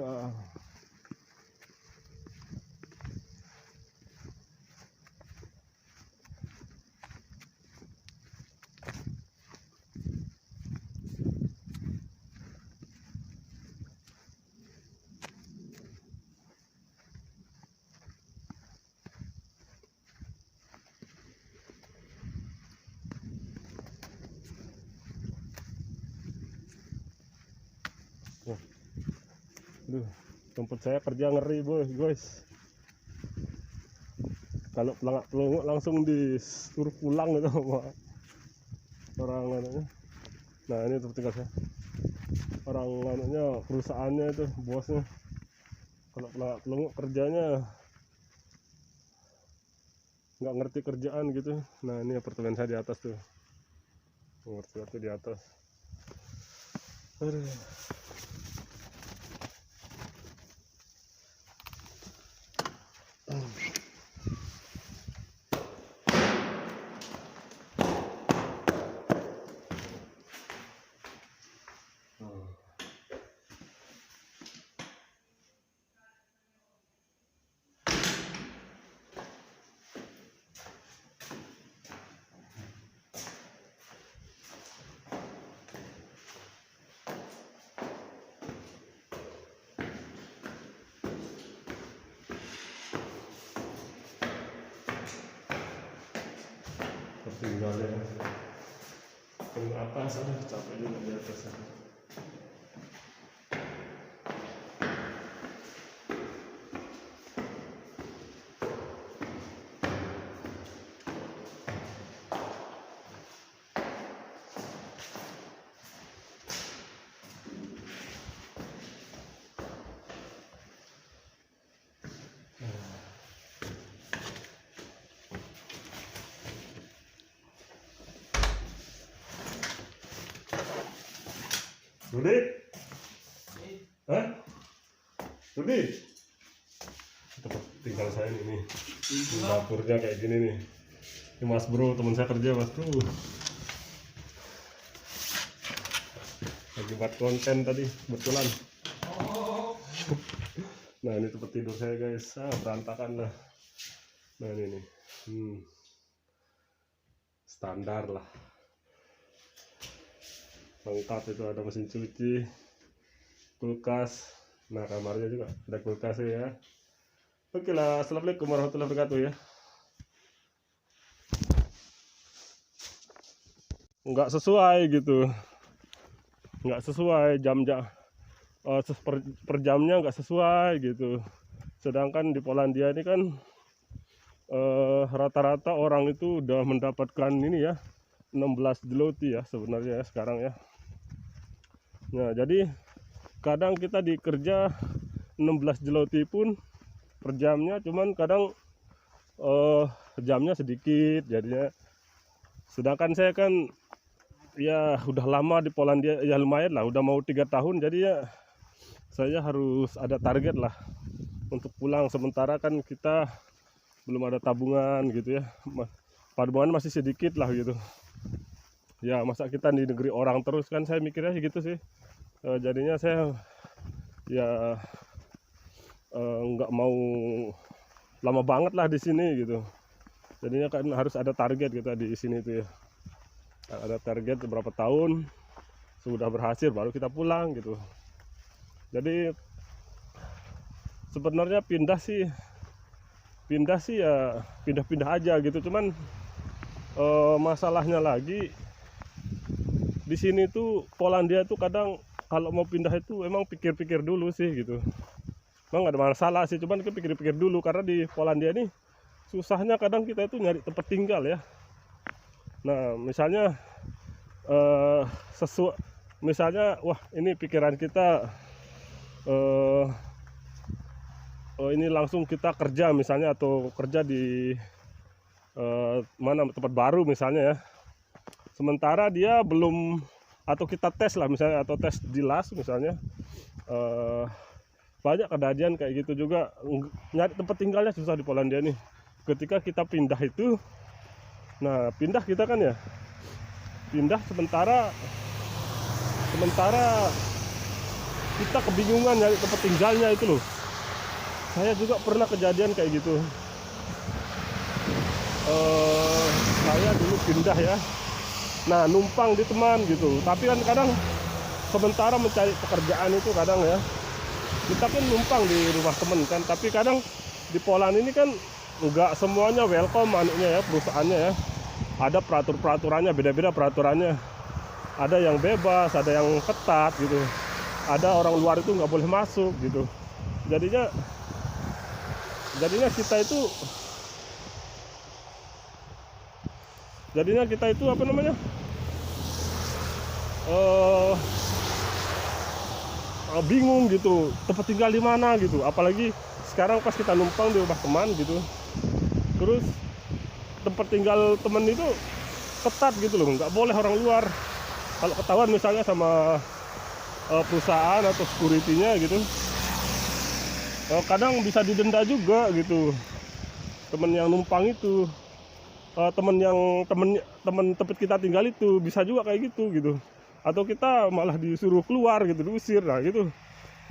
Duh, tempat saya kerja ngeri guys. Kalau pelangak langsung disuruh pulang gitu sama orang anunya. Nah ini tempat tinggal saya. Orang anunya, perusahaannya itu bosnya. Kalau pelangak kerjanya nggak ngerti kerjaan gitu. Nah ini apartemen saya di atas tuh. Nomor 1 di atas. Aduh. Tinggalnya ke atas, aduh capek juga di atas. Rudi? Hah? Rudi? Tempat tinggal saya ini. Dapurnya kayak gini nih. Ini Mas Bro, teman saya kerja Mas Bro. Lagi buat konten tadi, kebetulan. Nah ini tempat tidur saya guys. Berantakan lah. Nah ini nih. Standar lah. Lengkap itu, ada mesin cuci, kulkas. Nah kamarnya juga ada kulkas ya. Oke lah, assalamualaikum warahmatullahi wabarakatuh ya. Nggak sesuai gitu, nggak sesuai jam-jam, per jamnya nggak sesuai gitu. Sedangkan di Polandia ini kan rata-rata orang itu udah mendapatkan ini ya 16 zloty ya sebenarnya ya, sekarang ya. Nah jadi kadang kita dikerja 16 zloty pun per jamnya, cuman kadang jamnya sedikit jadinya. Sedangkan saya kan ya udah lama di Polandia ya, lumayan lah, udah mau 3 tahun, jadi ya saya harus ada target lah untuk pulang. Sementara kan kita belum ada tabungan gitu ya, tabungan masih sedikit lah gitu ya. Masa kita di negeri orang terus kan, saya mikirnya gitu sih. Jadinya saya ya nggak mau lama banget lah di sini gitu. Jadinya kan harus ada target kita di sini tuh ya. Ada target berapa tahun sudah berhasil baru kita pulang gitu. Jadi sebenarnya pindah sih ya pindah-pindah aja gitu. Cuman masalahnya lagi di sini tuh Polandia tuh kadang kalau mau pindah itu emang pikir-pikir dulu sih gitu. Emang nggak ada masalah sih, cuman kita pikir-pikir dulu karena di Polandia nih susahnya kadang kita itu nyari tempat tinggal ya. Nah misalnya sesuai, misalnya wah ini pikiran kita eh, ini langsung kita kerja misalnya, atau kerja di mana tempat baru misalnya ya, sementara dia belum, atau kita tes lah misalnya, atau tes di las misalnya, banyak kejadian kayak gitu juga, nyari tempat tinggalnya susah di Polandia nih. Ketika kita pindah itu, nah pindah kita kan ya, pindah sementara kita kebingungan nyari tempat tinggalnya itu loh. Saya juga pernah kejadian kayak gitu. Saya dulu pindah ya, nah numpang di teman gitu, tapi kan kadang sementara mencari pekerjaan itu kadang ya, kita kan numpang di rumah temen kan, tapi kadang di Poland ini kan nggak semuanya welcome anunya ya, perusahaannya ya, ada peraturannya, beda-beda peraturannya, ada yang bebas, ada yang ketat gitu, ada orang luar itu nggak boleh masuk gitu. Jadinya kita itu apa namanya, bingung gitu tempat tinggal di mana gitu. Apalagi sekarang pas kita numpang di rumah teman gitu, terus tempat tinggal teman itu ketat gitu loh, nggak boleh orang luar. Kalau ketahuan misalnya sama perusahaan atau security-nya gitu, kadang bisa didenda juga gitu. Temen yang numpang itu, temen tempat kita tinggal itu bisa juga kayak gitu, atau kita malah disuruh keluar gitu, diusir, nah gitu.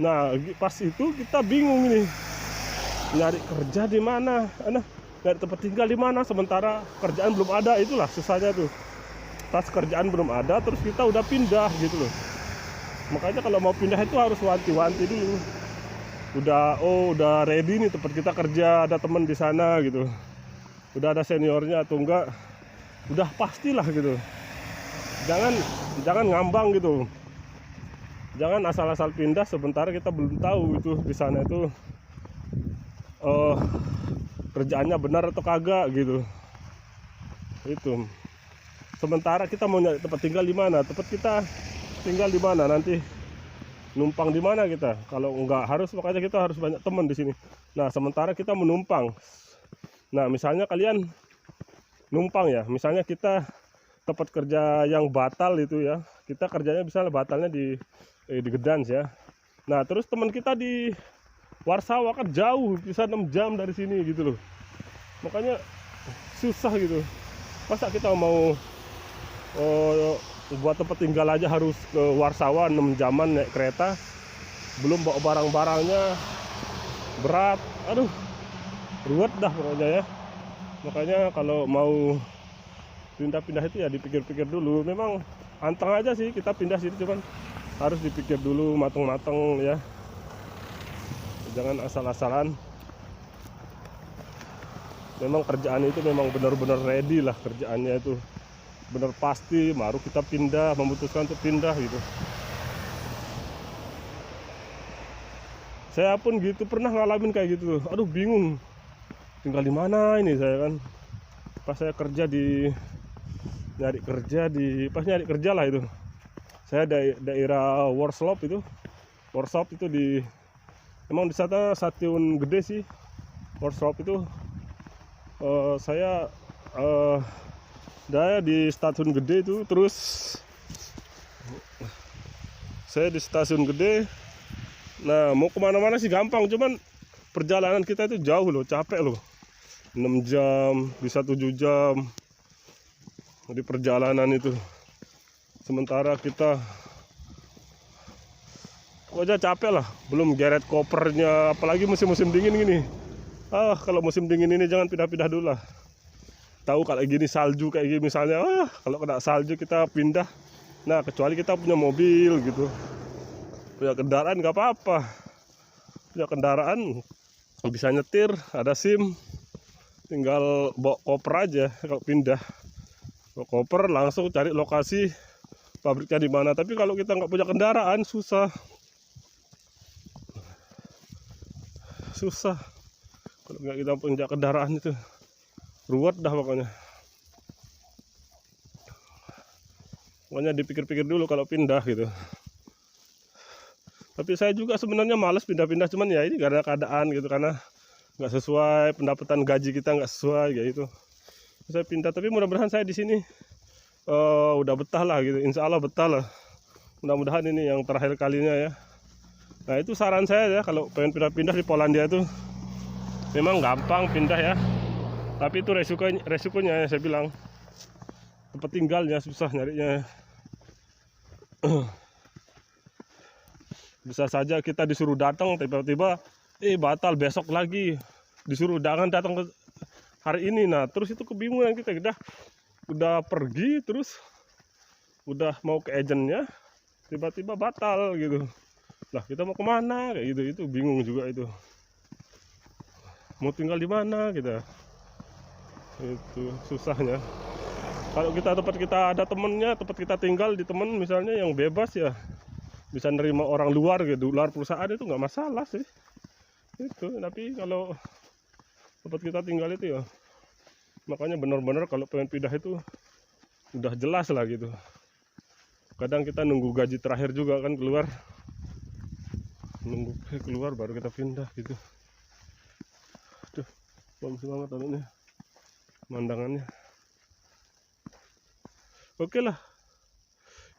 Nah pas itu kita bingung nih, nyari kerja di mana, nyari tempat tinggal di mana, sementara kerjaan belum ada. Itulah susahnya tuh, pas kerjaan belum ada terus kita udah pindah gitu loh. Makanya kalau mau pindah itu harus wanti-wanti dulu, udah ready nih tempat kita kerja, ada teman di sana gitu, udah ada seniornya atau enggak, udah pastilah gitu. Jangan ngambang gitu, jangan asal-asal pindah sementara kita belum tahu itu di sana itu kerjaannya benar atau kagak gitu. Itu sementara kita mau nyari tempat tinggal di mana, tempat kita tinggal di mana, nanti numpang di mana kita. Kalau enggak harus, makanya kita harus banyak teman di sini. Nah sementara kita menumpang, nah misalnya kalian numpang ya, misalnya kita tempat kerja yang batal itu ya, kita kerjanya misalnya batalnya di Gdansk ya. Nah terus teman kita di Warsawa kan jauh, bisa 6 jam dari sini gitu loh. Makanya susah gitu. Masa kita mau buat tempat tinggal aja harus ke Warsawa 6 jaman naik kereta, belum bawa barang-barangnya berat, aduh ruwet dah pokoknya ya. Makanya kalau mau pindah-pindah itu ya dipikir-pikir dulu. Memang anteng aja sih kita pindah sini, cuman harus dipikir dulu mateng-mateng ya, jangan asal-asalan. Memang kerjaan itu memang benar-benar ready lah, kerjaannya itu benar pasti, baru kita pindah, memutuskan untuk pindah gitu. Saya pun gitu pernah ngalamin kayak gitu, aduh bingung tinggal di mana ini saya kan. Pas saya kerja di nyari kerja lah itu, saya daerah Warsaw itu di, emang di sana stasiun gede sih Warsaw itu. Saya di stasiun gede itu, terus saya di stasiun gede. Nah mau kemana-mana sih gampang, cuman perjalanan kita itu jauh loh, capek loh, 6 jam bisa 7 jam di perjalanan itu. Sementara kita kok aja capek lah, belum geret kopernya, apalagi musim-musim dingin gini. Kalau musim dingin ini jangan pindah-pindah dulu lah. Tahu kalau gini salju kayak gini misalnya, kalau kena salju kita pindah. Nah kecuali kita punya mobil gitu, punya kendaraan nggak apa-apa, punya kendaraan bisa nyetir, ada SIM, tinggal bawa koper aja. Kalau pindah bawa koper langsung cari lokasi pabriknya di mana. Tapi kalau kita nggak punya kendaraan susah kalau nggak kita punya kendaraan itu ruwet dah pokoknya. Makanya dipikir-pikir dulu kalau pindah gitu. Tapi saya juga sebenarnya malas pindah-pindah, cuman ya ini karena keadaan gitu, karena nggak sesuai pendapatan gaji kita, nggak sesuai kayak gitu. Saya pindah, tapi mudah-mudahan saya di sini udah betah lah gitu. Insya Allah betah lah. Mudah-mudahan ini yang terakhir kalinya ya. Nah itu saran saya ya, kalau pengen pindah-pindah di Polandia itu memang gampang pindah ya, tapi itu resikonya ya, saya bilang tempat tinggalnya susah nyarinya. Bisa saja kita disuruh datang tiba-tiba batal besok lagi, disuruh jangan datang ke hari ini. Nah terus itu kebingungan kita, udah pergi, terus udah mau ke agentnya tiba-tiba batal gitu. Lah kita mau kemana kayak gitu, itu bingung juga itu. Mau tinggal di mana kita, itu susahnya. Kalau tempat kita ada temennya, tempat kita tinggal di temen misalnya yang bebas ya, bisa nerima orang luar gitu, luar perusahaan, itu nggak masalah sih itu. Tapi kalau tempat kita tinggal itu ya, makanya benar-benar kalau pengen pindah itu udah jelas lah gitu. Kadang kita nunggu gaji terakhir juga kan keluar, nunggu keluar baru kita pindah gitu. Aduh, bagus banget anunya, pemandangannya. Oke lah,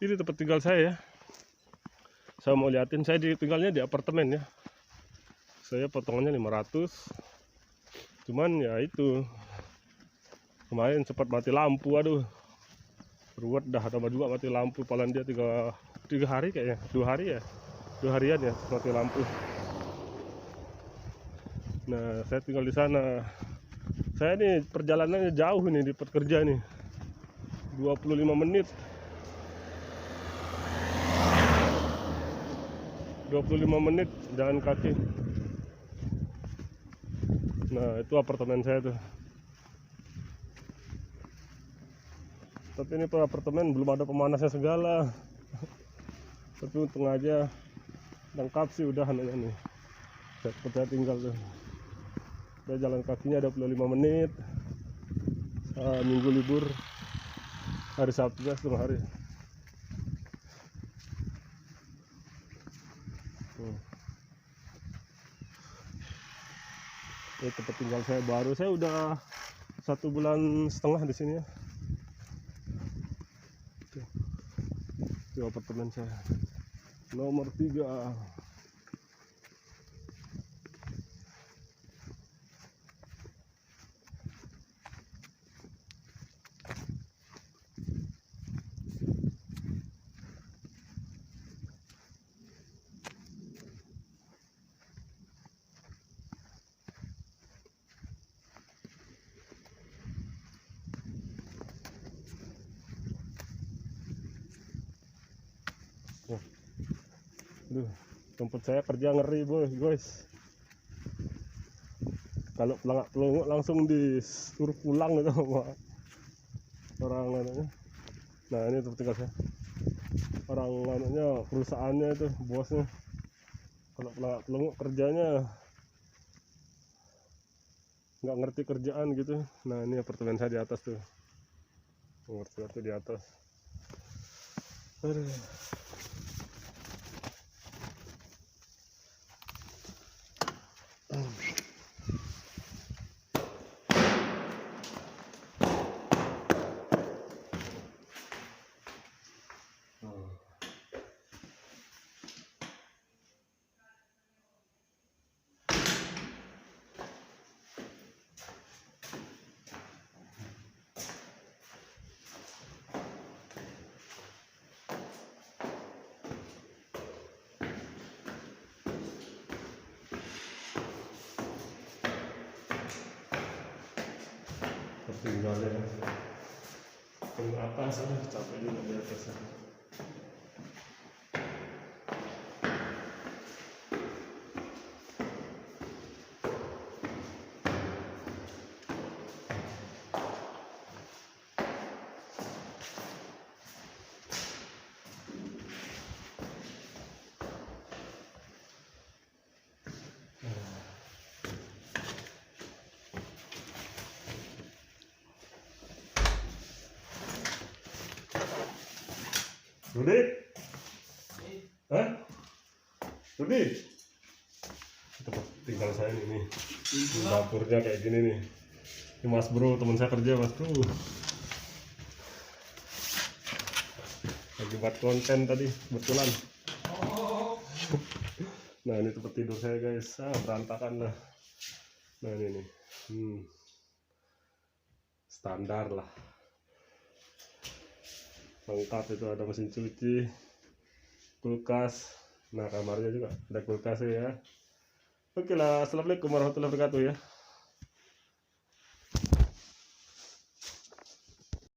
ini tempat tinggal saya ya. Saya mau liatin, saya tinggalnya di apartemen ya. Saya potongannya 500. Cuman ya itu, kemarin sempat mati lampu, aduh. Ruwet dah, tambah juga mati lampu. Polandia 3 hari kayaknya, 2 hari ya. 2 harian ya mati lampu. Nah, saya tinggal di sana. Saya nih perjalanannya jauh nih di tempat kerja nih. 25 menit. 25 menit jalan kaki. Nah, itu apartemen saya tuh. Tapi ini apartemen belum ada pemanasnya segala. Tapi untung aja lengkap sih udah anaknya nih. Saya tinggal tuh. Udah jalan kakinya 25 menit. Minggu libur, hari Sabtunya setengah hari. Ini tempat tinggal saya baru. Saya udah 1,5 bulan di sini ya. Itu apartemen saya nomor 3. Duh, tempat saya kerja ngeri guys. Kalau pelangak langsung disuruh pulang gitu sama orang anaknya. Nah ini tempat tinggal saya. Orang anaknya, perusahaannya itu bosnya. Kalau pelangak kerjanya nggak ngerti kerjaan gitu. Nah ini apartemen saya di atas tuh. Nomor 1 di atas. Aduh. Tinggalnya ke atas, capek juga di atas. Rudi? Hah? Rudi? Tempat tinggal saya nih. Dapurnya kayak gini nih. Ini Mas Bro, teman saya kerja Mas Bro. Lagi buat konten tadi, kebetulan. Nah ini tempat tidur saya guys, berantakan lah. Nah ini nih, standar lah. Lengkap itu, ada mesin cuci, kulkas. Nah kamarnya juga ada kulkas ya. Oke lah, assalamualaikum warahmatullahi wabarakatuh ya.